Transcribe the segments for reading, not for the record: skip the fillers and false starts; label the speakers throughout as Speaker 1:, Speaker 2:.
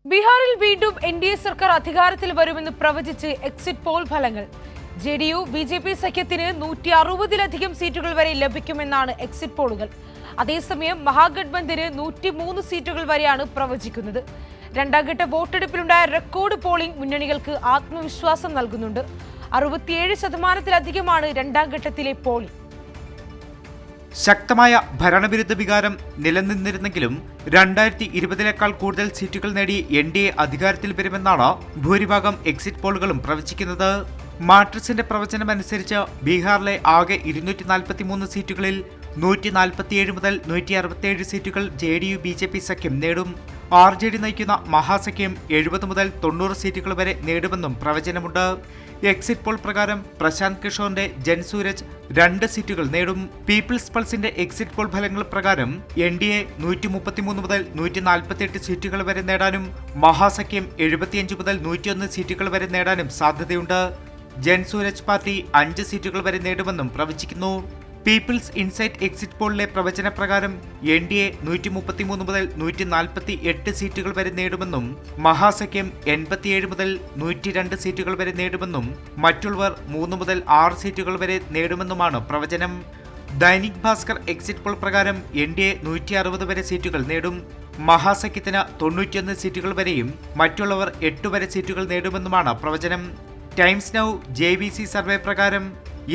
Speaker 1: ബീഹാറിൽ വീണ്ടും എൻഡിഎ സർക്കാർ അധികാരത്തിൽ വരുമെന്ന് പ്രവചിച്ച് എക്സിറ്റ് പോൾ ഫലങ്ങൾ. ജെഡിയു ബിജെപി സഖ്യത്തിന് 160-ലധികം സീറ്റുകൾ വരെ ലഭിക്കുമെന്നാണ് എക്സിറ്റ് പോളുകൾ. അതേസമയം മഹാഗഡ്ബന്ധന് 103 സീറ്റുകൾ വരെയാണ് പ്രവചിക്കുന്നത്. രണ്ടാംഘട്ട വോട്ടെടുപ്പിലുണ്ടായ റെക്കോർഡ് പോളിംഗ് മുന്നണികൾക്ക് ആത്മവിശ്വാസം നൽകുന്നുണ്ട്. 67%-ലധികമാണ് രണ്ടാം ഘട്ടത്തിലെ പോളിംഗ്.
Speaker 2: ശക്തമായ ഭരണവിരുദ്ധ വികാരം നിലനിന്നിരുന്നെങ്കിലും 2020-ലേക്കാൾ കൂടുതൽ സീറ്റുകൾ നേടി എൻഡിഎ അധികാരത്തിൽ വരുമെന്നാണ് ഭൂരിഭാഗം എക്സിറ്റ് പോളുകളും പ്രവചിക്കുന്നത്. മാട്രിക്സിന്റെ പ്രവചനമനുസരിച്ച് ബീഹാറിലെ ആകെ 243 സീറ്റുകളിൽ 147 മുതൽ 167 സീറ്റുകൾ ജെഡിയു ബിജെപി സഖ്യം നേടും. ആർജെഡി നയിക്കുന്ന മഹാസഖ്യം 70 മുതൽ 90 സീറ്റുകൾ വരെ നേടുമെന്നും പ്രവചനമുണ്ട്. എക്സിറ്റ് പോൾ പ്രകാരം പ്രശാന്ത് കിഷോറിന്റെ ജൻസൂരജ് 2 സീറ്റുകൾ നേടും. പീപ്പിൾസ് പൾസിന്റെ എക്സിറ്റ് പോൾ ഫലങ്ങൾ പ്രകാരം എൻഡിഎ 133 മുതൽ 148 സീറ്റുകൾ വരെ നേടാനും മഹാസഖ്യം 75 മുതൽ 101 സീറ്റുകൾ വരെ നേടാനും സാധ്യതയുണ്ട്. ജൻസൂരജ് പാർട്ടി 5 സീറ്റുകൾ വരെ നേടുമെന്നും പ്രവചിക്കുന്നു. പീപ്പിൾസ് ഇൻസൈറ്റ് എക്സിറ്റ് പോളിലെ പ്രവചന പ്രകാരം എൻഡിഎ 133 മുതൽ 148 സീറ്റുകൾ വരെ നേടുമെന്നും മഹാസഖ്യം 87 മുതൽ 102 സീറ്റുകൾ വരെ നേടുമെന്നും മറ്റുള്ളവർ 3 മുതൽ 6 സീറ്റുകൾ വരെ നേടുമെന്നുമാണ് പ്രവചനം. ദൈനിക് ഭാസ്കർ എക്സിറ്റ് പോൾ പ്രകാരം എൻഡിഎ 160 വരെ സീറ്റുകൾ നേടും. മഹാസഖ്യത്തിന് 91 സീറ്റുകൾ വരെയും മറ്റുള്ളവർ 8 വരെ സീറ്റുകൾ നേടുമെന്നുമാണ് പ്രവചനം. ടൈംസ് നൗ JVC സർവേ പ്രകാരം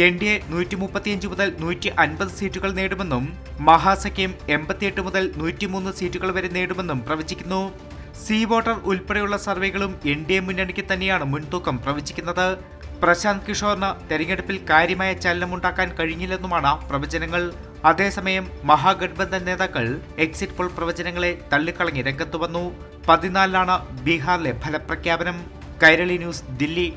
Speaker 2: എൻഡിഎ 135 മുതൽ 150 സീറ്റുകൾ നേടുമെന്നും മഹാസഖ്യം 88 മുതൽ 103 സീറ്റുകൾ വരെ നേടുമെന്നും പ്രവചിക്കുന്നു. സി വോട്ടർ ഉൾപ്പെടെയുള്ള സർവേകളും എൻഡിഎ മുന്നണിക്ക് തന്നെയാണ് മുൻതൂക്കം പ്രവചിക്കുന്നത്. പ്രശാന്ത് കിഷോറിന് തെരഞ്ഞെടുപ്പിൽ കാര്യമായ ചലനമുണ്ടാക്കാൻ കഴിഞ്ഞില്ലെന്നുമാണ് പ്രവചനങ്ങൾ. അതേസമയം മഹാഗഡ്ബന്ധൻ നേതാക്കൾ എക്സിറ്റ് പോൾ പ്രവചനങ്ങളെ തള്ളിക്കളഞ്ഞ് രംഗത്തു വന്നു. 14-നാണ് ബീഹാറിലെ ഫലപ്രഖ്യാപനം. കൈരളി ന്യൂസ്, ദില്ലി.